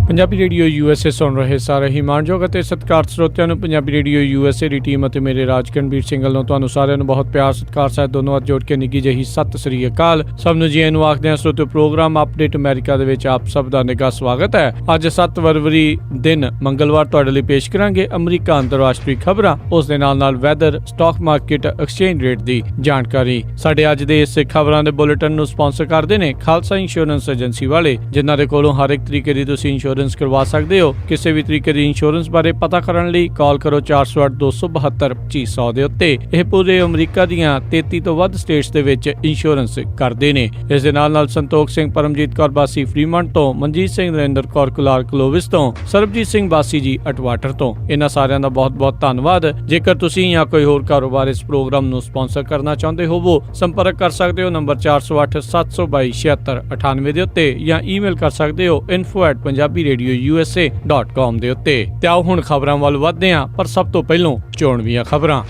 Punjabi radio USA ਸੁਣ ਰਹੇ ਸਾਰੇ ਹੀ ਮਾਣਯੋਗ ਅਤੇ ਸਤਿਕਾਰਤ ਸਰੋਤਿਆਂ ਨੂੰ ਪੰਜਾਬੀ ਰੇਡੀਓ USA ਦੀ ਟੀਮ ਅਤੇ ਮੇਰੇ ਰਾਜ ਕਨਵੀਰ ਸਿੰਘਲ ਨੂੰ ਤੁਹਾਨੂੰ ਸਾਰਿਆਂ ਨੂੰ ਬਹੁਤ ਪਿਆਰ ਸਤਿਕਾਰ ਸਹਿਤ ਦੋਨੋਂ ਹੱਥ ਜੋੜ ਕੇ ਨਿੱਘੀ ਜਿਹੀ ਸਤਿ ਸ੍ਰੀ ਅਕਾਲ। ਸਭ ਨੂੰ ਜੀ ਨੂੰ ਆਖਦੇ ਹਾਂ ਸਰੋਤਿਓ, ਪ੍ਰੋਗਰਾਮ ਅਪਡੇਟ ਅਮਰੀਕਾ ਦੇ ਵਿੱਚ ਆਪ ਸਭ ਦਾ ਨਿੱਘਾ ਸਵਾਗਤ ਹੈ। ਅੱਜ 7 ਫਰਵਰੀ ਦਿਨ ਮੰਗਲਵਾਰ ਤੁਹਾਡੇ ਲਈ ਪੇਸ਼ ਕਰਾਂਗੇ ਅਮਰੀਕਾ ਅੰਤਰਰਾਸ਼ਟਰੀ ਖਬਰਾਂ, ਉਸ ਦੇ ਨਾਲ weather, stock market, exchange rate ਦੀ ਜਾਣਕਾਰੀ। ਸਾਡੇ ਅੱਜ ਦੇ ਇਸ ਖਬਰਾਂ ਦੇ ਬੁਲੇਟਿਨ ਨੂੰ ਸਪਾਂਸਰ ਕਰਦੇ ਨੇ ਖਾਲਸਾ ਇੰਸ਼ੋਰੈਂਸ ਏਜੰਸੀ ਵਾਲੇ, ਜਿਨ੍ਹਾਂ ਦੇ ਕੋਲੋਂ ਹਰ ਇੱਕ ਤਰੀਕੇ ਦੀ ਤੁਸੀਂ ਇੰਸ਼ੋਰੈਂਸ ਕਰਵਾ ਸਕਦੇ ਹੋ। ਕਿਸੇ ਵੀ ਤਰੀਕੇ ਦੀ ਇੰਸ਼ੋਰੈਂਸ ਬਾਰੇ ਪਤਾ ਕਰਨ ਲਈ ਕਾਲ ਕਰੋ 408-272-2500 ਦੇ ਉੱਤੇ। ਇਹ ਪੂਰੇ ਅਮਰੀਕਾ ਦੀਆਂ 33 ਤੋਂ ਵੱਧ ਸਟੇਟਸ ਦੇ ਵਿੱਚ ਇੰਸ਼ੋਰੈਂਸ ਕਰਦੇ ਨੇ। ਇਸ ਦੇ ਨਾਲ ਸੰਤੋਖ ਸਿੰਘ ਪਰਮਜੀਤ ਕੌਰ ਬਾਸੀ ਫਰੀਮੰਟ ਤੋਂ, ਮਨਜੀਤ ਸਿੰਘ ਨਰਿੰਦਰ ਕੌਰ ਕੁਲਾਰ ਕਲੋਵਿਸ ਤੋਂ, ਸਰਬਜੀਤ ਸਿੰਘ ਬਾਸੀ ਜੀ ਅਟਵਾਟਰ ਤੋਂ, ਇਹਨਾਂ ਸਾਰਿਆਂ ਦਾ ਬਹੁਤ-ਬਹੁਤ ਧੰਨਵਾਦ। ਜੇਕਰ ਤੁਸੀਂ ਜਾਂ ਕੋਈ ਹੋਰ ਕਾਰੋਬਾਰ ਇਸ ਪ੍ਰੋਗਰਾਮ ਨੂੰ ਸਪਾਂਸਰ ਕਰਨਾ ਚਾਹੁੰਦੇ ਹੋਵੋ, ਸੰਪਰਕ ਕਰ ਸਕਦੇ ਹੋ ਨੰਬਰ 408-722-7698 ਦੇ ਉੱਤੇ ਜਾਂ ਈਮੇਲ ਕਰ ਸਕਦੇ ਹੋ info@punjabiradio.usa.com ਦੇ ਉੱਤੇ। ਤੇ ਆਓ ਹੁਣ ਖਬਰਾਂ ਵੱਲ ਵਧਦੇ ਹਾਂ, ਪਰ ਸਭ ਤੋਂ ਪਹਿਲਾਂ ਚੋਣਵੀਆਂ ਖਬਰਾਂ।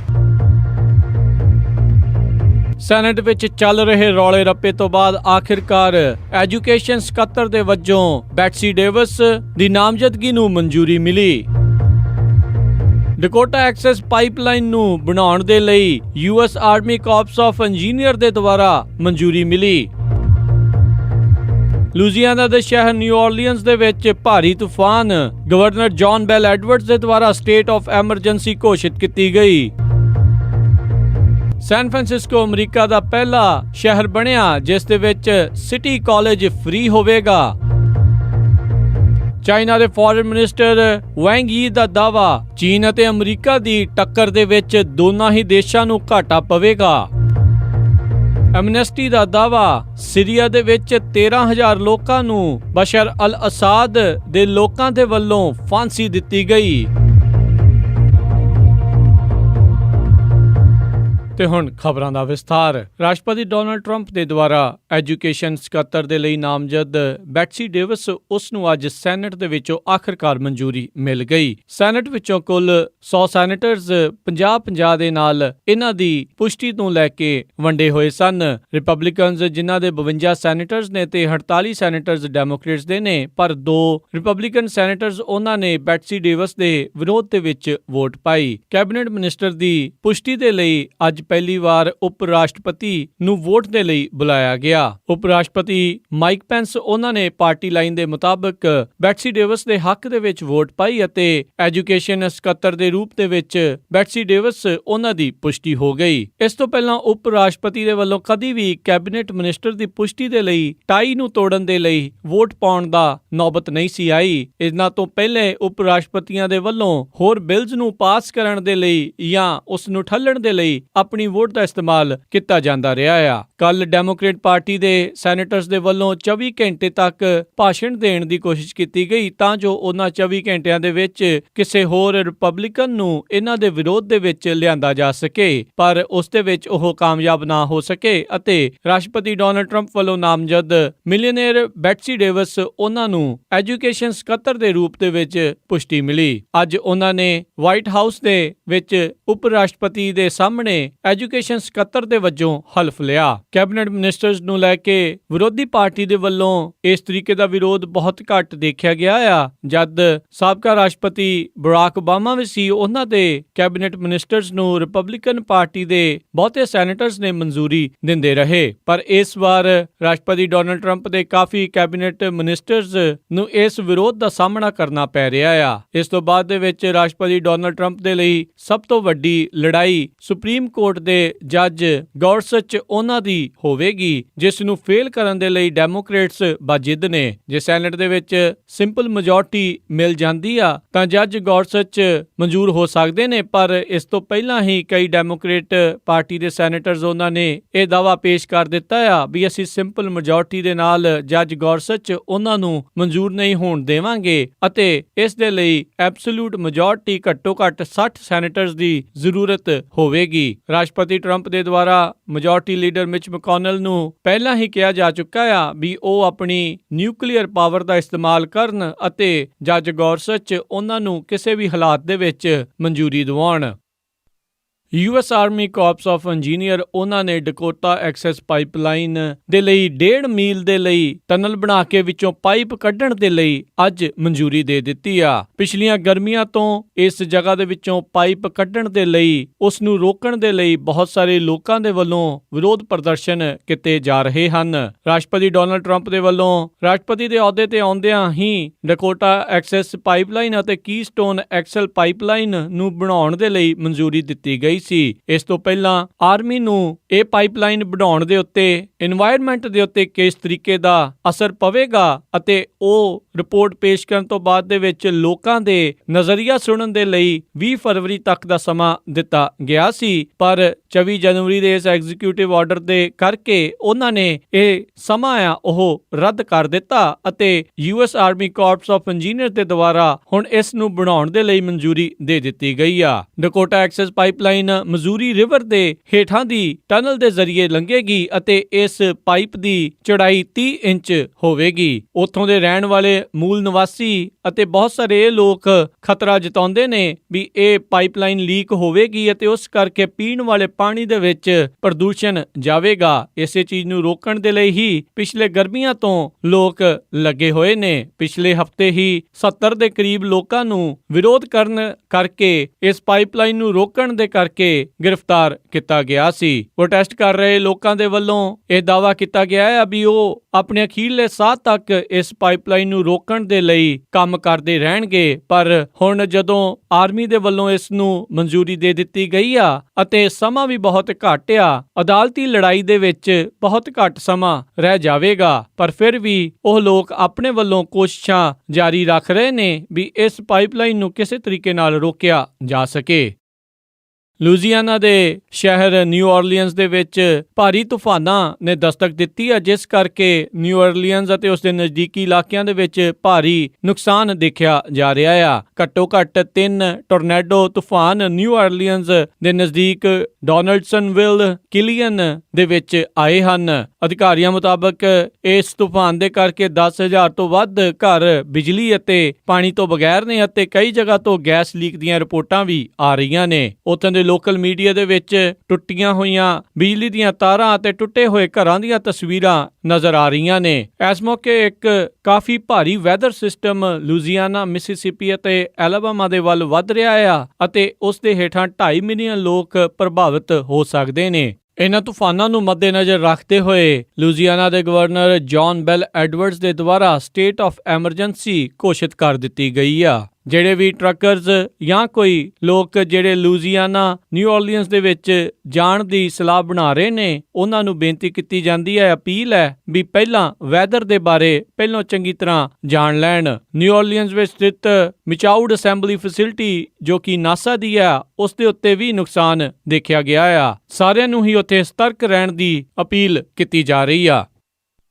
ਸੈਨੇਟ ਵਿੱਚ ਚੱਲ ਰਹੇ ਰੌਲੇ ਰੱਪੇ ਤੋਂ ਬਾਅਦ ਆਖਿਰਕਾਰ ਐਜੂਕੇਸ਼ਨ ਸਕੱਤਰ ਦੇ ਵਜੋਂ ਬੈਟਸੀ ਡੇਵਿਸ ਦੀ ਨਾਮਜ਼ਦਗੀ ਨੂੰ ਮਨਜ਼ੂਰੀ ਮਿਲੀ। ਡਕੋਟਾ ਐਕਸੈਸ ਪਾਈਪਲਾਈਨ ਨੂੰ ਬਣਾਉਣ ਦੇ ਲਈ US army corpus of engineer ਦੇ ਦੁਆਰਾ ਮਨਜ਼ੂਰੀ ਮਿਲੀ। ਲੂਜ਼ੀਆਨਾ ਦੇ ਸ਼ਹਿਰ ਨਿਊ ਆਰਲੀਅਨਸ ਦੇ ਵਿੱਚ ਭਾਰੀ ਤੂਫਾਨ, ਗਵਰਨਰ ਜੌਨ ਬੈਲ ਐਡਵਰਡਸ ਦੇ ਦੁਆਰਾ ਸਟੇਟ ਆਫ ਐਮਰਜੈਂਸੀ ਘੋਸ਼ਿਤ ਕੀਤੀ ਗਈ। ਸੈਨ ਫਰਾਂਸਿਸਕੋ ਅਮਰੀਕਾ ਦਾ ਪਹਿਲਾ ਸ਼ਹਿਰ ਬਣਿਆ ਜਿਸ ਦੇ ਵਿੱਚ ਸਿਟੀ ਕਾਲਜ ਫ੍ਰੀ ਹੋਵੇਗਾ। ਚਾਈਨਾ ਦੇ ਫੋਰਨ ਮਿਨਿਸਟਰ ਵੈਂਗ ਯੀ ਦਾ ਦਾਅਵਾ, ਚੀਨ ਅਤੇ ਅਮਰੀਕਾ ਦੀ ਟੱਕਰ ਦੇ ਵਿੱਚ ਦੋਨਾਂ ਹੀ ਦੇਸ਼ਾਂ ਨੂੰ ਘਾਟਾ ਪਵੇਗਾ। ਐਮਨੈਸਟੀ ਦਾ ਦਾਅਵਾ, ਸੀਰੀਆ ਦੇ ਵਿੱਚ 13,000 ਲੋਕਾਂ ਨੂੰ ਬਸ਼ਰ ਅਲ ਅਸਾਦ ਦੇ ਲੋਕਾਂ ਦੇ ਵੱਲੋਂ ਫਾਂਸੀ ਦਿੱਤੀ ਗਈ। ਤੇ ਹੁਣ ਖਬਰਾਂ ਦਾ ਵਿਸਥਾਰ। ਰਾਸ਼ਟਰਪਤੀ ਡੋਨਾਲਡ ਟਰੰਪ ਦੇ ਦੁਆਰਾ ਐਜੂਕੇਸ਼ਨ ਸਕੱਤਰ ਦੇ ਲਈ ਨਾਮਜ਼ਦ ਬੈਟਸੀ ਡੇਵਿਸ, ਉਸ ਨੂੰ ਅੱਜ ਸੈਨੇਟ ਦੇ ਵਿੱਚੋਂ ਆਖਿਰਕਾਰ ਮਨਜ਼ੂਰੀ ਮਿਲ ਗਈ। ਸੈਨੇਟ ਵਿੱਚੋਂ ਕੁੱਲ 100 ਸੈਨੇਟਰਸ 50-50 ਦੇ ਨਾਲ ਇਹਨਾਂ ਦੀ ਪੁਸ਼ਟੀ ਤੋਂ ਲੈ ਕੇ ਵੰਡੇ ਹੋਏ ਸਨ। ਰਿਪਬਲਿਕਨਸ ਜਿਨ੍ਹਾਂ ਦੇ 52 ਸੈਨੇਟਰਸ ਨੇ ਤੇ 48 ਸੈਨੇਟਰਸ ਡੈਮੋਕ੍ਰੇਟਸ ਦੇ ਨੇ, ਪਰ 2 ਰਿਪਬਲਿਕਨ ਸੈਨੇਟਰਸ ਉਹਨਾਂ ਨੇ ਬੈਟਸੀ ਡੇਵਿਸ ਦੇ ਵਿਰੋਧ ਦੇ ਵਿੱਚ ਵੋਟ ਪਾਈ। ਕੈਬਨਿਟ ਮਿਨਿਸਟਰ ਦੀ ਪੁਸ਼ਟੀ ਦੇ ਲਈ ਅੱਜ ਪਹਿਲੀ ਵਾਰ ਉਪ ਰਾਸ਼ਟਰਪਤੀ ਨੂੰ ਵੋਟ ਦੇ ਲਈ ਬੁਲਾਇਆ ਗਿਆ। ਉਪ ਰਾਸ਼ਟਰਪਤੀ ਮਾਈਕ ਪੈਂਸ ਉਹਨਾਂ ਨੇ ਪਾਰਟੀ ਲਾਈਨ ਦੇ ਮੁਤਾਬਕ ਬੈਟਸੀ ਡੇਵਿਸ ਦੇ ਹੱਕ ਦੇ ਵਿੱਚ ਵੋਟ ਪਾਈ ਅਤੇ ਐਜੂਕੇਸ਼ਨ ਸਕੱਤਰ ਦੇ ਰੂਪ ਦੇ ਵਿੱਚ ਬੈਟਸੀ ਡੇਵਿਸ ਉਹਨਾਂ ਦੀ ਪੁਸ਼ਟੀ ਹੋ ਗਈ। ਇਸ ਤੋਂ ਪਹਿਲਾਂ ਉਪ ਰਾਸ਼ਟਰਪਤੀ ਦੇ ਵੱਲੋਂ ਕਦੀ ਵੀ ਕੈਬਨਿਟ ਮਿਨਿਸਟਰ ਦੀ ਪੁਸ਼ਟੀ ਦੇ ਲਈ ਟਾਈ ਨੂੰ ਤੋੜਨ ਦੇ ਲਈ ਵੋਟ ਪਾਉਣ ਦਾ ਨੌਬਤ ਨਹੀਂ ਸੀ ਆਈ। ਇਹਨਾਂ ਤੋਂ ਪਹਿਲੇ ਉਪ ਰਾਸ਼ਟਰਪਤੀਆਂ ਦੇ ਵੱਲੋਂ ਹੋਰ ਬਿਲਜ਼ ਨੂੰ ਪਾਸ ਕਰਨ ਦੇ ਲਈ ਜਾਂ ਉਸ ਨੂੰ ਠੱਲਣ ਦੇ ਲਈ ਆਪਣੀ ਵੋਟ ਦਾ ਇਸਤੇਮਾਲ ਕੀਤਾ ਜਾਂਦਾ ਰਿਹਾ ਆ। ਕੱਲ ਡੈਮੋਕ੍ਰੇਟ ਪਾਰਟੀ ਦੇ ਸੈਨੇਟਰਸ ਦੇ ਵੱਲੋਂ 24 ਘੰਟੇ ਤੱਕ ਭਾਸ਼ਣ ਦੇਣ ਦੀ ਕੋਸ਼ਿਸ਼ ਕੀਤੀ ਗਈ ਤਾਂ ਜੋ ਉਹਨਾਂ 24 ਘੰਟਿਆਂ ਦੇ ਵਿੱਚ ਕਿਸੇ ਹੋਰ ਰਿਪਬਲਿਕਨ ਨੂੰ ਇਹਨਾਂ ਦੇ ਵਿਰੋਧ ਦੇ ਵਿੱਚ ਲਿਆਂਦਾ ਜਾ ਸਕੇ, ਪਰ ਉਸ ਦੇ ਵਿੱਚ ਉਹ ਕਾਮਯਾਬ ਨਾ ਹੋ ਸਕੇ ਅਤੇ ਰਾਸ਼ਟਰਪਤੀ ਡੋਨਾਲਡ ਟਰੰਪ ਵੱਲੋਂ ਨਾਮਜ਼ਦ ਮਿਲੀਅਨੇਅਰ ਬੈਟਸੀ ਡੇਵਿਸ ਉਹਨਾਂ ਨੂੰ ਐਜੂਕੇਸ਼ਨ ਸਕੱਤਰ ਦੇ ਰੂਪ ਦੇ ਵਿੱਚ ਪੁਸ਼ਟੀ ਮਿਲੀ। ਅੱਜ ਉਹਨਾਂ ਨੇ ਵਾਈਟ ਹਾਊਸ ਦੇ ਵਿੱਚ ਉਪ ਰਾਸ਼ਟਰਪਤੀ ਦੇ ਸਾਹਮਣੇ ਐਜੂਕੇਸ਼ਨ ਸਕੱਤਰ ਦੇ ਵਜੋਂ ਹਲਫ ਲਿਆ। ਕੈਬਨਿਟ ਮਿਨਿਸਟਰਸ ਨੂੰ ਲੈ ਕੇ ਵਿਰੋਧੀ ਪਾਰਟੀ ਦੇ ਵੱਲੋਂ ਇਸ ਤਰੀਕੇ ਦਾ ਵਿਰੋਧ ਬਹੁਤ ਘੱਟ ਦੇਖਿਆ ਗਿਆ ਆ। ਜਦ ਸਾਬਕਾ ਰਾਸ਼ਟਰਪਤੀ ਬਰਾਕ ਓਬਾਮਾ ਵੀ ਸੀ, ਉਹਨਾਂ ਦੇ ਕੈਬਨਿਟ ਮਿਨਿਸਟਰਸ ਨੂੰ ਰਿਪਬਲਿਕਨ ਪਾਰਟੀ ਦੇ ਬਹੁਤੇ ਸੈਨੇਟਰਸ ਨੇ ਮਨਜ਼ੂਰੀ ਦਿੰਦੇ ਰਹੇ, ਪਰ ਇਸ ਵਾਰ ਰਾਸ਼ਟਰਪਤੀ ਡੋਨਾਲਡ ਟਰੰਪ ਦੇ ਕਾਫੀ ਕੈਬਨਿਟ ਮਿਨਿਸਟਰਸ ਨੂੰ ਇਸ ਵਿਰੋਧ ਦਾ ਸਾਹਮਣਾ ਕਰਨਾ ਪੈ ਰਿਹਾ ਆ। ਇਸ ਤੋਂ ਬਾਅਦ ਦੇ ਵਿੱਚ ਰਾਸ਼ਟਰਪਤੀ ਡੋਨਾਲਡ ਟਰੰਪ ਦੇ ਲਈ ਸਭ ਤੋਂ ਵੱਡੀ ਲੜਾਈ ਸੁਪਰੀਮ ਕੋਰਟ ਦੇ ਜੱਜ ਗੌਰਸਚ ਉਹਨਾਂ ਦੀ ਹੋਵੇਗੀ, ਜਿਸ ਨੂੰ ਫੇਲ ਕਰਨ ਦੇ ਲਈ ਡੈਮੋਕ੍ਰੇਟਸ ਬਾਜਿੱਦ ਨੇ। ਜੇ ਸੈਨੇਟ ਦੇ ਵਿੱਚ ਸਿੰਪਲ ਮੈਜੋਰਟੀ ਮਿਲ ਜਾਂਦੀ ਆ ਤਾਂ ਜੱਜ ਗੌਰਸਚ ਮਨਜ਼ੂਰ ਹੋ ਸਕਦੇ ਨੇ, ਪਰ ਇਸ ਤੋਂ ਪਹਿਲਾਂ ਹੀ ਕਈ ਡੈਮੋਕ੍ਰੇਟ ਪਾਰਟੀ ਦੇ ਸੈਨੇਟਰਸ ਉਹਨਾਂ ਨੇ ਇਹ ਦਾਅਵਾ ਪੇਸ਼ ਕਰ ਦਿੱਤਾ ਆ ਵੀ ਅਸੀਂ ਸਿੰਪਲ ਮੈਜੋਰਟੀ ਦੇ ਨਾਲ ਜੱਜ ਗੌਰਸਚ ਉਹਨਾਂ ਨੂੰ ਮਨਜ਼ੂਰ ਨਹੀਂ ਹੋਣ ਦੇਵਾਂਗੇ ਅਤੇ ਇਸ ਦੇ ਲਈ ਐਬਸੋਲੂਟ ਮੈਜੋਰਟੀ ਘੱਟੋ ਘੱਟ 60 ਸੈਨੇਟਰਸ ਦੀ ਜ਼ਰੂਰਤ ਹੋਵੇਗੀ। ਰਾਸ਼ਟਰਪਤੀ ਟਰੰਪ ਦੇ ਦੁਆਰਾ ਮੈਜੋਰਟੀ ਲੀਡਰ ਮਿਚ ਮੈਕੋਨਲ ਨੂੰ ਪਹਿਲਾਂ ਹੀ ਕਿਹਾ ਜਾ ਚੁੱਕਾ ਆ ਵੀ ਉਹ ਆਪਣੀ ਨਿਊਕਲੀਅਰ ਪਾਵਰ ਦਾ ਇਸਤੇਮਾਲ ਕਰਨ ਅਤੇ ਜੱਜ ਗੌਰਸਚ ਉਹਨਾਂ ਨੂੰ ਕਿਸੇ ਵੀ ਹਾਲਾਤ ਦੇ ਵਿੱਚ ਮਨਜ਼ੂਰੀ ਦਿਵਾਉਣ। US army corpus of engineer ਉਹਨਾਂ ਨੇ ਡਕੋਟਾ ਐਕਸੈਸ ਪਾਈਪਲਾਈਨ ਦੇ ਲਈ 1.5 ਮੀਲ ਦੇ ਲਈ ਟਨਲ ਬਣਾ ਕੇ ਵਿੱਚੋਂ ਪਾਈਪ ਕੱਢਣ ਦੇ ਲਈ ਅੱਜ ਮਨਜ਼ੂਰੀ ਦੇ ਦਿੱਤੀ ਆ। ਪਿਛਲੀਆਂ ਗਰਮੀਆਂ ਤੋਂ ਇਸ ਜਗ੍ਹਾ ਦੇ ਵਿੱਚੋਂ ਪਾਈਪ ਕੱਢਣ ਦੇ ਲਈ ਉਸ ਨੂੰ ਰੋਕਣ ਦੇ ਲਈ ਬਹੁਤ ਸਾਰੇ ਲੋਕਾਂ ਦੇ ਵੱਲੋਂ ਵਿਰੋਧ ਪ੍ਰਦਰਸ਼ਨ ਕੀਤੇ ਜਾ ਰਹੇ ਹਨ। ਰਾਸ਼ਟਰਪਤੀ ਡੋਨਲਡ ਟਰੰਪ ਦੇ ਵੱਲੋਂ ਰਾਸ਼ਟਰਪਤੀ ਦੇ ਅਹੁਦੇ ਤੇ ਆਉਂਦਿਆਂ ਹੀ ਡਕੋਟਾ ਐਕਸੈਸ ਪਾਈਪਲਾਈਨ ਅਤੇ ਕੀਸਟੋਨ ਐਕਸਲ ਪਾਈਪਲਾਈਨ ਨੂੰ ਬਣਾਉਣ ਦੇ ਲਈ ਮਨਜ਼ੂਰੀ ਦਿੱਤੀ ਗਈ ਸੀ। ਇਸ ਤੋਂ ਪਹਿਲਾਂ ਆਰਮੀ ਨੂੰ ਇਹ ਪਾਈਪਲਾਈਨ ਬਣਾਉਣ ਦੇ ਉੱਤੇ এনवायरमेंट ਦੇ ਉੱਤੇ ਕਿਸ ਤਰੀਕੇ ਦਾ ਅਸਰ ਪਵੇਗਾ ਅਤੇ ਉਹ ਰਿਪੋਰਟ ਪੇਸ਼ ਕਰਨ ਤੋਂ ਬਾਅਦ ਦੇ ਵਿੱਚ ਲੋਕਾਂ ਦੇ ਨਜ਼ਰੀਆ ਸੁਣਨ ਦੇ ਲਈ 20 ਫਰਵਰੀ ਤੱਕ ਦਾ ਸਮਾਂ ਦਿੱਤਾ ਗਿਆ ਸੀ, ਪਰ 24 ਜਨਵਰੀ ਦੇ ਇਸ ਐਗਜ਼ੀਕਿਊਟਿਵ ਆਰਡਰ ਦੇ ਕਰਕੇ ਉਹਨਾਂ ਨੇ ਇਹ ਸਮਾਂ ਆ ਉਹ ਰੱਦ ਕਰ ਦਿੱਤਾ ਅਤੇ US army corpus of engineer ਦੇ ਦੁਆਰਾ ਹੁਣ ਇਸ ਨੂੰ ਬਣਾਉਣ ਦੇ ਲਈ ਮਨਜ਼ੂਰੀ ਦੇ ਦਿੱਤੀ ਗਈ ਆ। ਡਕੋਟਾ ਐਕਸੈਸ ਪਾਈਪਲਾਈਨ ਮਜ਼ੂਰੀ ਰਿਵਰ ਦੇ ਹੇਠਾਂ ਦੀ ਟਨਲ ਦੇ ਜ਼ਰੀਏ ਲੰਘੇਗੀ ਅਤੇ ਇਸ ਪਾਈਪ ਦੀ ਚੌੜਾਈ 30 ਇੰਚ ਹੋਵੇਗੀ। ਉੱਥੋਂ ਦੇ ਰਹਿਣ ਵਾਲੇ ਮੂਲ ਨਿਵਾਸੀ ਅਤੇ ਬਹੁਤ ਸਾਰੇ ਇਹ ਲੋਕ ਖਤਰਾ ਜਤਾਉਂਦੇ ਨੇ ਵੀ ਇਹ ਪਾਈਪਲਾਈਨ ਲੀਕ ਹੋਵੇਗੀ ਅਤੇ ਉਸ ਕਰਕੇ ਪੀਣ ਵਾਲੇ ਪਾਣੀ ਦੇ ਵਿੱਚ ਪ੍ਰਦੂਸ਼ਣ ਜਾਵੇਗਾ। ਇਸੇ ਚੀਜ਼ ਨੂੰ ਰੋਕਣ ਦੇ ਲਈ ਹੀ ਪਿਛਲੇ ਗਰਮੀਆਂ ਤੋਂ ਲੋਕ ਲੱਗੇ ਹੋਏ ਨੇ। ਪਿਛਲੇ ਹਫ਼ਤੇ ਹੀ 70 ਦੇ ਕਰੀਬ ਲੋਕਾਂ ਨੂੰ ਵਿਰੋਧ ਕਰਨ ਕਰਕੇ ਇਸ ਪਾਈਪਲਾਈਨ ਨੂੰ ਰੋਕਣ ਦੇ ਕਰਕੇ ਗ੍ਰਿਫਤਾਰ ਕੀਤਾ ਗਿਆ ਸੀ। ਪ੍ਰੋਟੈਸਟ ਕਰ ਰਹੇ ਲੋਕਾਂ ਦੇ ਵੱਲੋਂ ਇਹ ਦਾਅਵਾ ਕੀਤਾ ਗਿਆ ਹੈ ਵੀ ਉਹ ਆਪਣੇ ਅਖੀਰਲੇ ਸਾਹ ਤੱਕ ਇਸ ਪਾਈਪਲਾਈਨ ਨੂੰ ਰੋਕਣ ਦੇ ਲਈ ਕੰਮ ਕਰਦੇ ਰਹਿਣਗੇ, ਪਰ ਹੁਣ ਜਦੋਂ ਆਰਮੀ ਦੇ ਵੱਲੋਂ ਇਸ ਨੂੰ ਮਨਜ਼ੂਰੀ ਦੇ ਦਿੱਤੀ ਗਈ ਆ ਅਤੇ ਸਮਾਂ ਵੀ ਬਹੁਤ ਘੱਟ ਆ, ਅਦਾਲਤੀ ਲੜਾਈ ਦੇ ਵਿੱਚ ਬਹੁਤ ਘੱਟ ਸਮਾਂ ਰਹਿ ਜਾਵੇਗਾ, ਪਰ ਫਿਰ ਵੀ ਉਹ ਲੋਕ ਆਪਣੇ ਵੱਲੋਂ ਕੋਸ਼ਿਸ਼ਾਂ ਜਾਰੀ ਰੱਖ ਰਹੇ ਨੇ ਵੀ ਇਸ ਪਾਈਪਲਾਈਨ ਨੂੰ ਕਿਸੇ ਤਰੀਕੇ ਨਾਲ ਰੋਕਿਆ ਜਾ ਸਕੇ। ਲੂਜ਼ੀਆਨਾ ਦੇ ਸ਼ਹਿਰ ਨਿਊ ਆਰਲੀਅਨਸ ਦੇ ਵਿੱਚ ਭਾਰੀ ਤੂਫਾਨਾਂ ਨੇ ਦਸਤਕ ਦਿੱਤੀ ਹੈ, ਜਿਸ ਕਰਕੇ ਨਿਊ ਆਰਲੀਅਨਸ ਅਤੇ ਉਸ ਦੇ ਨਜ਼ਦੀਕੀ ਇਲਾਕਿਆਂ ਦੇ ਵਿੱਚ ਭਾਰੀ ਨੁਕਸਾਨ ਦੇਖਿਆ ਜਾ ਰਿਹਾ ਆ। ਘੱਟੋ ਘੱਟ 3 ਟੋਰਨੇਡੋ ਤੂਫਾਨ ਨਿਊ ਆਰਲੀਅਨਸ ਦੇ ਨਜ਼ਦੀਕ ਡੋਨਲਡਸਨਵਿਲ ਕਿਲੀਅਨ ਦੇ ਵਿੱਚ ਆਏ ਹਨ। ਅਧਿਕਾਰੀਆਂ ਮੁਤਾਬਕ ਇਸ ਤੂਫਾਨ ਦੇ ਕਰਕੇ 10,000 ਤੋਂ ਵੱਧ ਘਰ ਬਿਜਲੀ ਅਤੇ ਪਾਣੀ ਤੋਂ ਬਗੈਰ ਨੇ ਅਤੇ ਕਈ ਜਗ੍ਹਾ ਤੋਂ ਗੈਸ ਲੀਕ ਦੀਆਂ ਰਿਪੋਰਟਾਂ ਵੀ ਆ ਰਹੀਆਂ ਨੇ। ਉੱਥੋਂ ਦੇ ਲੋਕਲ ਮੀਡੀਆ ਦੇ ਵਿੱਚ ਟੁੱਟੀਆਂ ਹੋਈਆਂ ਬਿਜਲੀ ਦੀਆਂ ਤਾਰਾਂ ਅਤੇ ਟੁੱਟੇ ਹੋਏ ਘਰਾਂ ਦੀਆਂ ਤਸਵੀਰਾਂ ਨਜ਼ਰ ਆ ਰਹੀਆਂ ਨੇ। ਇਸ ਮੌਕੇ ਇੱਕ ਕਾਫੀ ਭਾਰੀ ਵੈਦਰ ਸਿਸਟਮ ਲੂਜ਼ੀਆਨਾ, ਮਿਸੀਸਿਪੀ ਅਤੇ ਐਲਾਬਾਮਾ ਦੇ ਵੱਲ ਵੱਧ ਰਿਹਾ ਆ ਅਤੇ ਉਸ ਦੇ ਹੇਠਾਂ 2.5 ਮਿਲੀਅਨ ਲੋਕ ਪ੍ਰਭਾਵਿਤ ਹੋ ਸਕਦੇ ਨੇ। ਇਹਨਾਂ ਤੂਫਾਨਾਂ ਨੂੰ ਮੱਦੇਨਜ਼ਰ ਰੱਖਦੇ ਹੋਏ ਲੂਜ਼ੀਆਨਾ ਦੇ ਗਵਰਨਰ ਜੌਨ ਬੈਲ ਐਡਵਰਡਸ ਦੇ ਦੁਆਰਾ ਸਟੇਟ ਆਫ ਐਮਰਜੈਂਸੀ ਘੋਸ਼ਿਤ ਕਰ ਦਿੱਤੀ ਗਈ ਆ। ਜਿਹੜੇ ਵੀ ਟਰੱਕਰਜ਼ ਜਾਂ ਕੋਈ ਲੋਕ ਜਿਹੜੇ ਲੂਜ਼ੀਆਨਾ, ਨਿਊ ਆਰਲੀਅਨਸ ਦੇ ਵਿੱਚ ਜਾਣ ਦੀ ਸਲਾਹ ਬਣਾ ਰਹੇ ਨੇ, ਉਹਨਾਂ ਨੂੰ ਬੇਨਤੀ ਕੀਤੀ ਜਾਂਦੀ ਹੈ, ਅਪੀਲ ਹੈ ਵੀ ਪਹਿਲਾਂ ਵੈਦਰ ਦੇ ਬਾਰੇ ਪਹਿਲਾਂ ਚੰਗੀ ਤਰ੍ਹਾਂ ਜਾਣ ਲੈਣ। ਨਿਊ ਆਰਲੀਅਨਸ ਵਿੱਚ ਸਥਿਤ ਮਿਚਾਊਡ ਅਸੈਂਬਲੀ ਫੈਸਿਲਿਟੀ ਜੋ ਕਿ ਨਾਸਾ ਦੀ ਆ, ਉਸ ਦੇ ਉੱਤੇ ਵੀ ਨੁਕਸਾਨ ਦੇਖਿਆ ਗਿਆ ਆ। ਸਾਰਿਆਂ ਨੂੰ ਹੀ ਉੱਥੇ ਸਤਰਕ ਰਹਿਣ ਦੀ ਅਪੀਲ ਕੀਤੀ ਜਾ ਰਹੀ ਆ।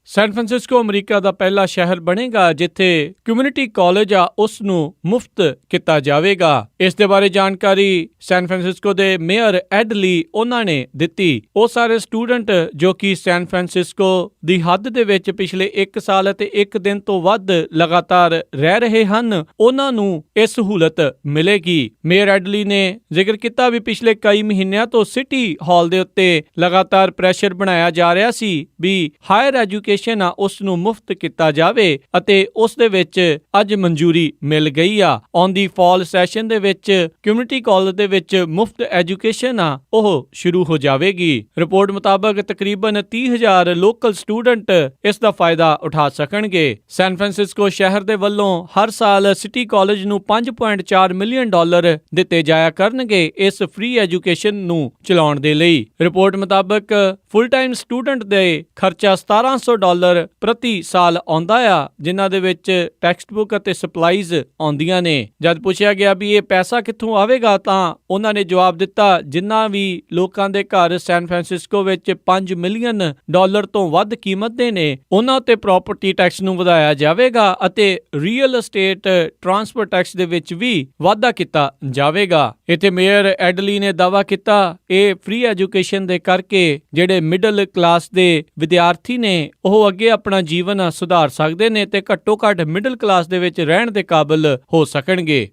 ਸੈਨ ਫਰਾਂਸਿਸਕੋ ਅਮਰੀਕਾ ਦਾ ਪਹਿਲਾ ਸ਼ਹਿਰ ਬਣੇਗਾ ਜਿੱਥੇ ਕਮਿਊਨਿਟੀ ਕਾਲਜ ਆ ਉਸ ਨੂੰ ਮੁਫਤ ਕੀਤਾ ਜਾਵੇਗਾ। ਇਸ ਦੇ ਬਾਰੇ ਜਾਣਕਾਰੀ ਸੈਨ ਫਰਾਂਸਿਸਕੋ ਦੇ ਮੇਅਰ ਐਡ ਲੀ ਉਹਨਾਂ ਨੇ ਦਿੱਤੀ। ਉਹ ਸਾਰੇ ਸਟੂਡੈਂਟ ਜੋ ਕਿ ਸੈਨ ਫਰਾਂਸਿਸਕੋ ਦੀ ਹੱਦ ਦੇ ਵਿੱਚ ਪਿਛਲੇ 1 ਸਾਲ ਅਤੇ 1 ਦਿਨ ਤੋਂ ਵੱਧ ਲਗਾਤਾਰ ਰਹਿ ਰਹੇ ਹਨ, ਉਹਨਾਂ ਨੂੰ ਇਹ ਸਹੂਲਤ ਮਿਲੇਗੀ। ਮੇਅਰ ਐਡ ਲੀ ਨੇ ਜ਼ਿਕਰ ਕੀਤਾ ਵੀ ਪਿਛਲੇ ਕਈ ਮਹੀਨਿਆਂ ਤੋਂ ਸਿਟੀ ਹਾਲ ਦੇ ਉੱਤੇ ਲਗਾਤਾਰ ਪ੍ਰੈਸ਼ਰ ਬਣਾਇਆ ਜਾ ਰਿਹਾ ਸੀ ਵੀ ਹਾਇਰ ਐਜੂਕੇਸ਼ਨ ਆ ਉਸ ਨੂੰ ਮੁਫਤ ਕੀਤਾ ਜਾਵੇ ਅਤੇ ਉਸ ਦੇ ਵਿੱਚ ਅੱਜ ਮਨਜ਼ੂਰੀ ਮਿਲ ਗਈ ਆ। ਔਨ ਦੀ ਫਾਲ ਸੈਸ਼ਨ ਦੇ ਵਿੱਚ ਕਮਿਊਨਿਟੀ ਕਾਲਜ ਦੇ ਵਿੱਚ ਮੁਫਤ ਐਜੂਕੇਸ਼ਨ ਆ ਉਹ ਸ਼ੁਰੂ ਹੋ ਜਾਵੇਗੀ। ਰਿਪੋਰਟ ਮੁਤਾਬਕ ਤਕਰੀਬਨ 30,000 ਲੋਕਲ ਸਟੂਡੈਂਟ ਇਸ ਦਾ ਫਾਇਦਾ ਉਠਾ ਸਕਣਗੇ। ਸੈਨ ਫਰਾਂਸਿਸਕੋ ਸ਼ਹਿਰ ਦੇ ਵੱਲੋਂ ਹਰ ਸਾਲ ਸਿਟੀ ਕਾਲਜ ਨੂੰ $5.4 ਮਿਲੀਅਨ ਦਿੱਤੇ ਜਾਇਆ ਕਰਨਗੇ ਇਸ ਫ੍ਰੀ ਐਜੂਕੇਸ਼ਨ ਨੂੰ ਚਲਾਉਣ ਦੇ ਲਈ। ਰਿਪੋਰਟ ਮੁਤਾਬਕ ਫੁੱਲ ਟਾਈਮ ਸਟੂਡੈਂਟ ਦੇ ਖਰਚਾ $1,700 ਡਾਲਰ ਪ੍ਰਤੀ ਸਾਲ ਆਉਂਦਾ ਆ, ਜਿਨ੍ਹਾਂ ਦੇ ਵਿੱਚ ਟੈਕਸਟ ਬੁੱਕ ਅਤੇ ਸਪਲਾਈਜ਼ ਆਉਂਦੀਆਂ ਨੇ। ਜਦ ਪੁੱਛਿਆ ਗਿਆ ਵੀ ਇਹ ਪੈਸਾ ਕਿੱਥੋਂ ਆਵੇਗਾ ਤਾਂ ਉਹਨਾਂ ਨੇ ਜਵਾਬ ਦਿੱਤਾ, ਜਿਨ੍ਹਾਂ ਵੀ ਲੋਕਾਂ ਦੇ ਘਰ ਸੈਨ ਫਰਾਂਸਿਸਕੋ ਵਿੱਚ 5 ਮਿਲੀਅਨ ਡਾਲਰ ਤੋਂ ਵੱਧ ਕੀਮਤ ਦੇ ਨੇ, ਉਹਨਾਂ ਉੱਤੇ ਪ੍ਰਾਪਰਟੀ ਟੈਕਸ ਨੂੰ ਵਧਾਇਆ ਜਾਵੇਗਾ ਅਤੇ ਰੀਅਲ ਅਸਟੇਟ ਟਰਾਂਸਫਰ ਟੈਕਸ ਦੇ ਵਿੱਚ ਵੀ ਵਾਧਾ ਕੀਤਾ ਜਾਵੇਗਾ। ਇੱਥੇ ਮੇਅਰ ਐਡਲੀ ਨੇ ਦਾਅਵਾ ਕੀਤਾ, ਇਹ ਫ੍ਰੀ ਐਜੂਕੇਸ਼ਨ ਦੇ ਕਰਕੇ ਜਿਹੜੇ ਮਿਡਲ ਕਲਾਸ ਦੇ ਵਿਦਿਆਰਥੀ ਨੇ ਉਹ ਅੱਗੇ ਆਪਣਾ ਜੀਵਨ ਸੁਧਾਰ ਸਕਦੇ ਨੇ ਤੇ ਘੱਟੋ ਘੱਟ ਮਿਡਲ ਕਲਾਸ ਦੇ ਵਿੱਚ ਰਹਿਣ ਦੇ ਕਾਬਿਲ ਹੋ ਸਕਣਗੇ।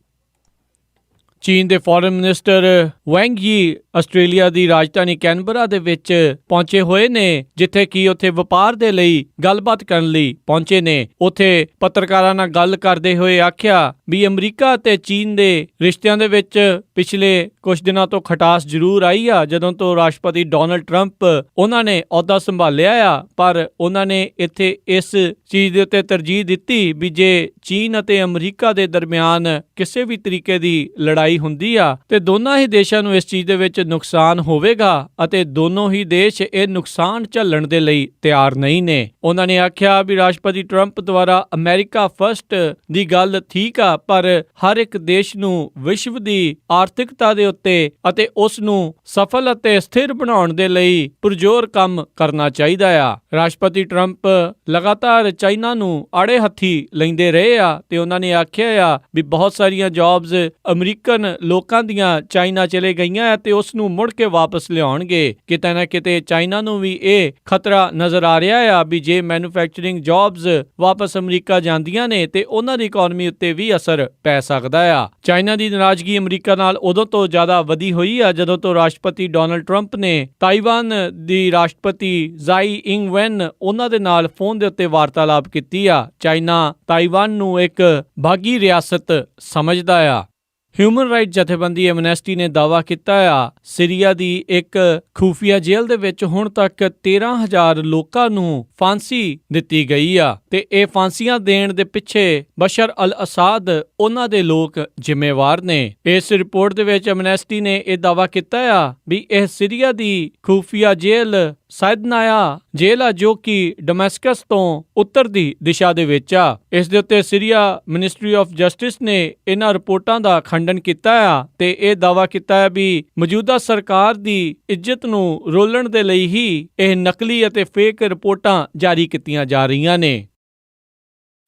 ਚੀਨ ਦੇ ਫੋਰਨ ਮਿਨਿਸਟਰ ਵੈਂਗ ਯੀ ਆਸਟ੍ਰੇਲੀਆ ਦੀ ਰਾਜਧਾਨੀ ਕੈਨਬਰਾ ਦੇ ਵਿੱਚ ਪਹੁੰਚੇ ਹੋਏ ਨੇ, ਜਿੱਥੇ ਕਿ ਉੱਥੇ ਵਪਾਰ ਦੇ ਲਈ ਗੱਲਬਾਤ ਕਰਨ ਲਈ ਪਹੁੰਚੇ ਨੇ। ਉੱਥੇ ਪੱਤਰਕਾਰਾਂ ਨਾਲ ਗੱਲ ਕਰਦੇ ਹੋਏ ਆਖਿਆ ਵੀ ਅਮਰੀਕਾ ਅਤੇ ਚੀਨ ਦੇ ਰਿਸ਼ਤਿਆਂ ਦੇ ਵਿੱਚ ਪਿਛਲੇ ਕੁਝ ਦਿਨਾਂ ਤੋਂ ਖਟਾਸ ਜ਼ਰੂਰ ਆਈ ਆ, ਜਦੋਂ ਤੋਂ ਰਾਸ਼ਟਰਪਤੀ ਡੋਨਲਡ ਟਰੰਪ ਉਹਨਾਂ ਨੇ ਅਹੁਦਾ ਸੰਭਾਲਿਆ ਆ, ਪਰ ਉਹਨਾਂ ਨੇ ਇੱਥੇ ਇਸ ਚੀਜ਼ ਦੇ ਉੱਤੇ ਤਰਜੀਹ ਦਿੱਤੀ ਵੀ ਜੇ ਚੀਨ ਅਤੇ ਅਮਰੀਕਾ ਦੇ ਦਰਮਿਆਨ ਕਿਸੇ ਵੀ ਤਰੀਕੇ ਦੀ ਲੜਾਈ ਹੁੰਦੀ ਆ ਤੇ ਦੋਨਾਂ ਹੀ ਦੇਸ਼ਾਂ ਨੂੰ ਇਸ ਚੀਜ਼ ਦੇ ਵਿੱਚ ਨੁਕਸਾਨ ਹੋਵੇਗਾ ਅਤੇ ਦੋਨੋਂ ਹੀ ਦੇਸ਼ ਇਹ ਨੁਕਸਾਨ ਝੱਲਣ ਦੇ ਲਈ ਤਿਆਰ ਨਹੀਂ ਨੇ। ਉਹਨਾਂ ਨੇ ਆਖਿਆ ਵੀ ਰਾਸ਼ਟਰਪਤੀ ਟਰੰਪ ਦੁਆਰਾ ਅਮਰੀਕਾ ਫਸਟ ਦੀ ਗੱਲ ਠੀਕ ਆ, ਪਰ ਹਰ ਇੱਕ ਦੇਸ਼ ਨੂੰ ਵਿਸ਼ਵ ਦੀ ਆਰਥਿਕਤਾ ਦੇ ਉੱਤੇ ਅਤੇ ਉਸ ਨੂੰ ਸਫਲ ਅਤੇ ਸਥਿਰ ਬਣਾਉਣ ਦੇ ਲਈ ਪੁਰਜ਼ੋਰ ਕੰਮ ਕਰਨਾ ਚਾਹੀਦਾ ਆ। ਰਾਸ਼ਟਰਪਤੀ ਟਰੰਪ ਲਗਾਤਾਰ ਚਾਈਨਾ ਨੂੰ ਆੜੇ ਹੱਥੀ ਲੈਂਦੇ ਰਹੇ ਆ ਤੇ ਉਹਨਾਂ ਨੇ ਆਖਿਆ ਆ ਵੀ ਬਹੁਤ ਸਾਰੀਆਂ ਜੌਬਸ ਅਮਰੀਕਨ ਲੋਕਾਂ ਦੀਆਂ ਚਾਈਨਾ ਚਲੇ ਗਈਆਂ ਆ ਤੇ ਉਸ ਨੂੰ ਮੁੜ ਕੇ ਵਾਪਸ ਲਿਆਉਣਗੇ। ਕਿਤੇ ਨਾ ਕਿਤੇ ਚਾਈਨਾ ਨੂੰ ਵੀ ਇਹ ਖਤਰਾ ਨਜ਼ਰ ਆ ਰਿਹਾ ਆ ਵੀ ਜੇ ਮੈਨੂਫੈਕਚਰਿੰਗ ਜੌਬਸ ਵਾਪਸ ਅਮਰੀਕਾ ਜਾਂਦੀਆਂ ਨੇ ਤੇ ਉਹਨਾਂ ਦੀ ਇਕਨੋਮੀ ਉੱਤੇ ਵੀ ਅਸਰ ਪੈ ਸਕਦਾ ਆ। ਚਾਈਨਾ ਦੀ ਨਾਰਾਜ਼ਗੀ ਅਮਰੀਕਾ ਨਾਲ ਉਦੋਂ ਤੋਂ ਜ਼ਿਆਦਾ ਵਧੀ ਹੋਈ ਆ ਜਦੋਂ ਤੋਂ ਰਾਸ਼ਟਰਪਤੀ ਡੋਨਲਡ ਟਰੰਪ ਨੇ ਤਾਈਵਾਨ ਦੀ ਰਾਸ਼ਟਰਪਤੀ ਜ਼ਾਈ ਇੰਗ ਵੈਨ ਉਹਨਾਂ ਦੇ ਨਾਲ ਫੋਨ ਦੇ ਉੱਤੇ ਵਾਰਤਾਲਾਪ ਕੀਤੀ ਆ। ਚਾਈਨਾ ਤਾਈਵਾਨ ਨੂੰ ਇੱਕ ਬਾਗੀ ਰਿਆਸਤ ਸਮਝਦਾ ਆ। ਹਿਊਮਨ ਰਾਈਟ ਜਥੇਬੰਦੀ ਐਮਨੈਸਟੀ ਨੇ ਦਾਅਵਾ ਕੀਤਾ ਆ ਸੀਰੀਆ ਦੀ ਇੱਕ ਖੂਫੀਆ ਜੇਲ੍ਹ ਦੇ ਵਿੱਚ ਹੁਣ ਤੱਕ 13,000 ਲੋਕਾਂ ਨੂੰ ਫਾਂਸੀ ਦਿੱਤੀ ਗਈ ਆ ਤੇ ਇਹ ਫਾਂਸੀਆਂ ਦੇਣ ਦੇ ਪਿੱਛੇ ਬਸ਼ਰ ਅਲ ਅਸਾਦ ਉਹਨਾਂ ਦੇ ਲੋਕ ਜ਼ਿੰਮੇਵਾਰ ਨੇ। ਇਸ ਰਿਪੋਰਟ ਦੇ ਵਿੱਚ ਐਮਨੈਸਟੀ ਨੇ ਇਹ ਦਾਅਵਾ ਕੀਤਾ ਆ ਵੀ ਇਹ ਸੀਰੀਆ ਦੀ ਖੂਫੀਆ ਜੇਲ੍ਹ ਸਾਇਦਨਾਇਆ ਜੇਲ੍ਹ ਆ ਜੋ ਕਿ ਡਮੈਸਕਸ ਤੋਂ ਉੱਤਰ ਦੀ ਦਿਸ਼ਾ ਦੇ ਵਿੱਚ ਆ। ਇਸ ਦੇ ਉੱਤੇ ਸੀਰੀਆ ਮਿਨਿਸਟਰੀ ਆਫ ਜਸਟਿਸ ਨੇ ਇਹਨਾਂ ਰਿਪੋਰਟਾਂ ਦਾ ਖੰਡਨ ਕੀਤਾ ਆ ਤੇ ਇਹ ਦਾਅਵਾ ਕੀਤਾ ਹੈ ਵੀ ਮੌਜੂਦਾ ਸਰਕਾਰ ਦੀ ਇੱਜ਼ਤ ਨੂੰ ਰੋਲਣ ਦੇ ਲਈ ਹੀ ਇਹ ਨਕਲੀ ਅਤੇ ਫੇਕ ਰਿਪੋਰਟਾਂ ਜਾਰੀ ਕੀਤੀਆਂ ਜਾ ਰਹੀਆਂ ਨੇ।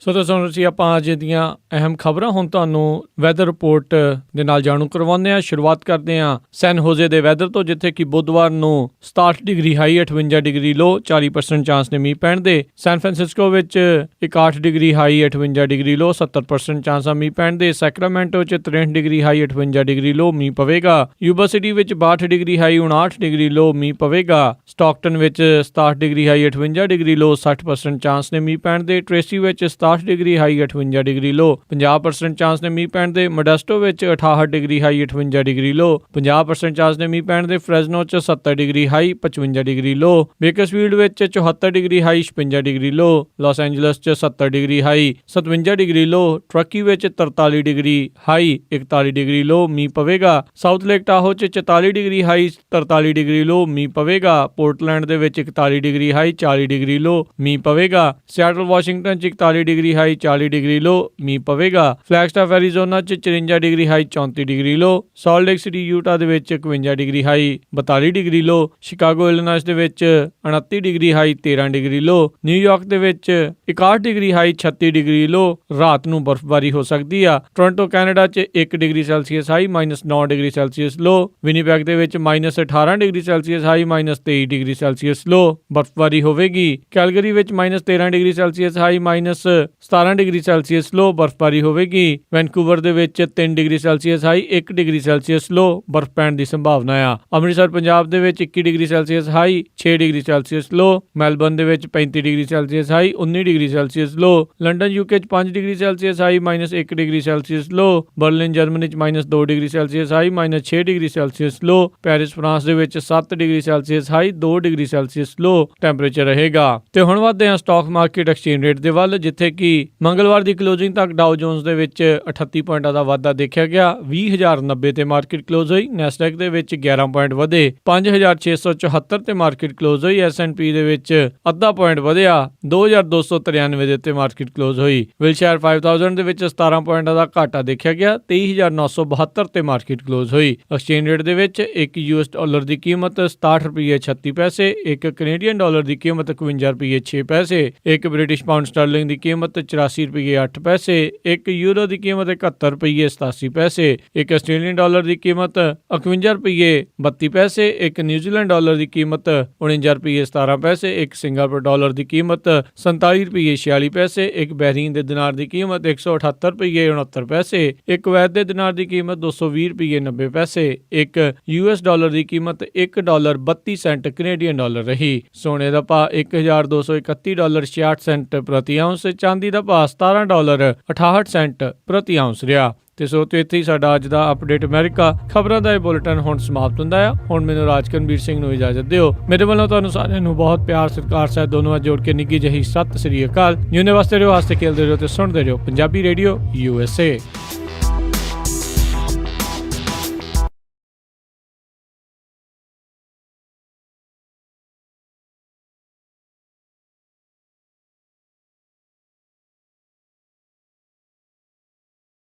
ਸੋ ਦੱਸੋ ਜੀ, ਆਪਾਂ ਅੱਜ ਦੀਆਂ ਅਹਿਮ ਖਬਰਾਂ ਹੁਣ ਤੁਹਾਨੂੰ ਵੈਦਰ ਰਿਪੋਰਟ ਦੇ ਨਾਲ ਜਾਣੂ ਕਰਵਾਉਂਦੇ ਹਾਂ। ਸ਼ੁਰੂਆਤ ਕਰਦੇ ਹਾਂ ਸੈਨ ਹੋਜ਼ੇ ਦੇ ਵੈਦਰ ਤੋਂ, ਜਿੱਥੇ ਕਿ ਬੁੱਧਵਾਰ ਨੂੰ 67 ਡਿਗਰੀ ਹਾਈ 58 ਡਿਗਰੀ ਲੋ 40% ਚਾਂਸ ਨੇ ਮੀਂਹ ਪੈਣ ਦੇ। ਸੈਨ ਫਰਾਂਸਿਸਕੋ ਵਿੱਚ 61 ਡਿਗਰੀ ਹਾਈ 58 ਡਿਗਰੀ ਲੋ 70% ਚਾਂਸ ਆ ਮੀਂਹ ਪੈਣ ਦੇ। ਸੈਕਰਾਮੈਂਟੋ ਵਿੱਚ 63 ਡਿਗਰੀ ਹਾਈ 58 ਡਿਗਰੀ ਲੋ ਮੀਂਹ ਪਵੇਗਾ। ਯੂਬਾ ਸਿਟੀ ਵਿੱਚ 62 ਡਿਗਰੀ ਹਾਈ 59 ਡਿਗਰੀ ਲੋ ਮੀਂਹ ਪਵੇਗਾ। ਸਟਾਕਟਨ ਵਿੱਚ 67 ਡਿਗਰੀ ਹਾਈ 58 ਡਿਗਰੀ ਲੋ 60% ਚਾਂਸ ਨੇ ਮੀਂਹ ਪੈਣ ਦੇ। ਟ੍ਰੇਸੀ ਵਿੱਚ 67 ਡਿਗਰੀ ਹਾਈ 58 ਡਿਗਰੀ ਲੋ 50% ਚਾਂਸ ਨੇ ਮੀਂਹ ਪੈਣ ਦੇ। ਮੋਡੈਸਟੋ ਵਿੱਚ 68 ਡਿਗਰੀ ਹਾਈ 58 ਡਿਗਰੀ ਲੋ 50% ਚਾਂਸ ਨੇ ਮੀਂਹ ਪੈਣ ਦੇ। ਫ੍ਰੈਜ਼ਨੋ ਚ 70 ਡਿਗਰੀ ਹਾਈ 55 ਡਿਗਰੀ ਲੋ। ਬੇਕਰਸਫੀਲਡ ਵਿੱਚ 74 ਡਿਗਰੀ ਹਾਈ 56 ਡਿਗਰੀ ਲੋ। ਲਾਸ ਐਂਜਲਸ ਚ 70 ਡਿਗਰੀ ਹਾਈ 57 ਡਿਗਰੀ ਲੋ। ਟਰਕੀ ਵਿੱਚ 43 ਡਿਗਰੀ ਹਾਈ 41 ਡਿਗਰੀ ਲੋ ਮੀਂਹ ਪਵੇਗਾ। ਸਾਊਥ ਲੇਕ ਟਾਹੋ ਚ 44 ਡਿਗਰੀ ਹਾਈ 43 ਡਿਗਰੀ ਲੋ ਮੀਂਹ ਪਵੇਗਾ। ਪੋਰਟਲੈਂਡ ਦੇ ਵਿੱਚ 41 ਡਿਗਰੀ ਹਾਈ 40 ਡਿਗਰੀ ਲੋ ਮੀਂਹ ਪਵੇਗਾ। ਸਿਆਟਲ ਵਾਸ਼ਿੰਗਟਨ ਚ 41 ਡਿਗਰੀ ਹਾਈ 40 ਡਿਗਰੀ ਲੋ ਮੀਂਹ ਪਵੇਗਾ। ਫਲੈਗਸਟਾਫ ਐਰੀਜ਼ੋਨਾ ਚ 54 ਡਿਗਰੀ ਹਾਈ 34 ਡਿਗਰੀ ਲੋ। ਸਾਲਟ ਲੇਕ ਸਿਟੀ ਯੂਟਾ ਦੇ ਵਿੱਚ 51 ਡਿਗਰੀ ਹਾਈ 42 ਡਿਗਰੀ ਲੋ। ਸ਼ਿਕਾਗੋ ਇਲੀਨਾਇਸ ਦੇ ਵਿੱਚ 29 ਡਿਗਰੀ ਹਾਈ 13 ਡਿਗਰੀ ਲੋ। ਨਿਊਯਾਰਕ ਦੇ ਵਿੱਚ 61 ਡਿਗਰੀ ਹਾਈ 36 ਡਿਗਰੀ ਲੋ। ਰਾਤ ਨੂੰ ਬਰਫ਼ਬਾਰੀ ਹੋ ਸਕਦੀ ਆ। ਟੋਰਾਂਟੋ ਕੈਨੇਡਾ ਚ 1 degree Celsius high -9 degree Celsius low. Winnipeg ਦੇ ਵਿੱਚ -18 degree Celsius high -23 degree Celsius low ਬਰਫ਼ਬਾਰੀ ਹੋਵੇਗੀ। ਕੈਲਗਰੀ ਵਿੱਚ -13 degree Celsius high -17 degree Celsius low ਬਰਫ਼ਬਾਰੀ ਹੋਵੇਗੀ। ਵੈਨਕੂਵਰ ਦੇ ਵਿੱਚ 3 degree Celsius high 1 degree Celsius low ਬਰਫ਼ ਪੈਣ ਦੀ ਸੰਭਾਵਨਾ ਆ। ਅੰਮ੍ਰਿਤਸਰ ਪੰਜਾਬ ਦੇ ਵਿੱਚ 21 degree Celsius high 6 degree Celsius low. Melbourne ਦੇ ਵਿੱਚ 35 degree Celsius high 19 degree Celsius low. London UK ਚ 5 degree Celsius high -1 degree Celsius low. Berlin Germany ਚ -2 degree Celsius high -6 degree Celsius low. Paris France ਦੇ ਵਿੱਚ 7 degree Celsius high 2 degree Celsius low temperature ਰਹੇਗਾ। ਤੇ ਹੁਣ ਵੱਧਦੇ ਹਾਂ stock market exchange rate ਦੇ ਵੱਲ, ਜਿੱਥੇ ਕਿ ਮੰਗਲਵਾਰ ਦੀ ਕਲੋਜ਼ਿੰਗ ਤੱਕ ਡਾਓ ਜੋਨਸ ਦੇ ਵਿੱਚ 38 ਪੁਆਇੰਟਾਂ ਦਾ ਵਾਧਾ ਦੇਖਿਆ ਗਿਆ। 20,090 ਤੇ ਮਾਰਕੀਟ ਕਲੋਜ਼ ਹੋਈ। ਨੈਸਡੈਕ ਦੇ ਵਿੱਚ 11 ਪੁਆਇੰਟ ਵਧੇ 5,674 ਤੇ ਮਾਰਕੀਟ ਕਲੋਜ਼ ਹੋਈ। S&P ਦੇ ਵਿੱਚ ਅੱਧਾ ਪੁਆਇੰਟ ਵਧਿਆ 2,293 ਦੇ ਉੱਤੇ ਮਾਰਕੀਟ ਕਲੋਜ਼ ਹੋਈ। ਵਿਲਸ਼ਾਇਰ 5000 ਦੇ ਵਿੱਚ 17 ਪੁਆਇੰਟਾਂ ਦਾ ਘਾਟਾ ਦੇਖਿਆ ਗਿਆ। 23,972 ਤੇ ਮਾਰਕੀਟ ਕਲੋਜ਼ ਹੋਈ। ਐਕਸਚੇਂਜ ਰੇਟ ਦੇ ਵਿੱਚ ਇੱਕ US ਡਾਲਰ ਦੀ ਕੀਮਤ 67 ਰੁਪਏ 36 ਪੈਸੇ, ਇੱਕ ਕੈਨੇਡੀਅਨ ਡਾਲਰ ਦੀ ਕੀਮਤ 51 ਰੁਪਏ 6 ਪੈਸੇ, ਇੱਕ ਬ੍ਰਿਟਿਸ਼ ਪਾਉਂਡ ਸਟਰਲਿੰਗ ਦੀ ਕੀਮਤ 84 ਰੁਪਏ 8 ਪੈਸੇ, ਇੱਕ ਯੂਰੋ ਦੀ ਕੀਮਤ 71 ਰੁਪਏ 87 ਪੈਸੇ, ਇੱਕ ਆਸਟ੍ਰੇਲੀਅਨ ਡਾਲਰ ਦੀ ਕੀਮਤ 51 ਰੁਪਏ 32 ਪੈਸੇ, ਇੱਕ ਨਿਊਜ਼ੀਲੈਂਡ ਡਾਲਰ ਦੀ ਕੀਮਤ 49 ਰੁਪਏ 17 ਪੈਸੇ, ਇੱਕ ਸਿੰਗਾਪੁਰ ਡਾਲਰ ਦੀ ਕੀਮਤ 47 ਰੁਪਏ 46 ਪੈਸੇ, ਇੱਕ ਬਹਿਰੀਨ ਦੇ ਦਿਨਾਰ ਦੀ ਕੀਮਤ 178 ਰੁਪਏ 69 ਪੈਸੇ, ਇੱਕ ਕੁਵੈਤ ਦੇ ਦਿਨਾਰ ਦੀ ਕੀਮਤ 220 ਰੁਪਏ 90 ਪੈਸੇ, ਇੱਕ US ਡਾਲਰ ਦੀ ਕੀਮਤ $1.32 ਕੈਨੇਡੀਅਨ ਡਾਲਰ ਰਹੀ। ਸੋਨੇ ਦਾ ਭਾਅ $1,231.66 ਪ੍ਰਤੀ ਆਉਂਸ, ਚਾਂਦੀ ਦਾ ਭਾਅ $17.68 ਪ੍ਰਤੀ ਆਉਂਸ ਰਿਹਾ। ਤੇ ਸੋ ਤੇ ਇੱਥੇ ਹੀ ਸਾਡਾ ਅੱਜ ਦਾ ਅਪਡੇਟ ਅਮਰੀਕਾ ਖਬਰਾਂ ਦਾ ਇਹ ਬੁਲੇਟਿਨ ਹੁਣ ਸਮਾਪਤ ਹੁੰਦਾ ਆ। ਹੁਣ ਮੈਨੂੰ ਰਾਜਕਨਵੀਰ ਸਿੰਘ ਨੂੰ ਇਜਾਜ਼ਤ ਦਿਓ। ਮੇਰੇ ਵੱਲੋਂ ਤੁਹਾਨੂੰ ਸਾਰਿਆਂ ਨੂੰ ਬਹੁਤ ਪਿਆਰ ਸਤਿਕਾਰ ਸਹਿਤ ਦੋਨੋਂ ਹੱਥ ਜੋੜ ਕੇ ਨਿੱਘੀ ਜਿਹੀ ਸਤਿ ਸ੍ਰੀ ਅਕਾਲ। ਯੂਨੇ ਵਾਸਤੇ ਰਹੋ, ਹੱਸਦੇ ਖੇਲਦੇ ਰਹੋ ਤੇ ਸੁਣਦੇ ਰਹੋ ਪੰਜਾਬੀ ਰੇਡੀਓ USA।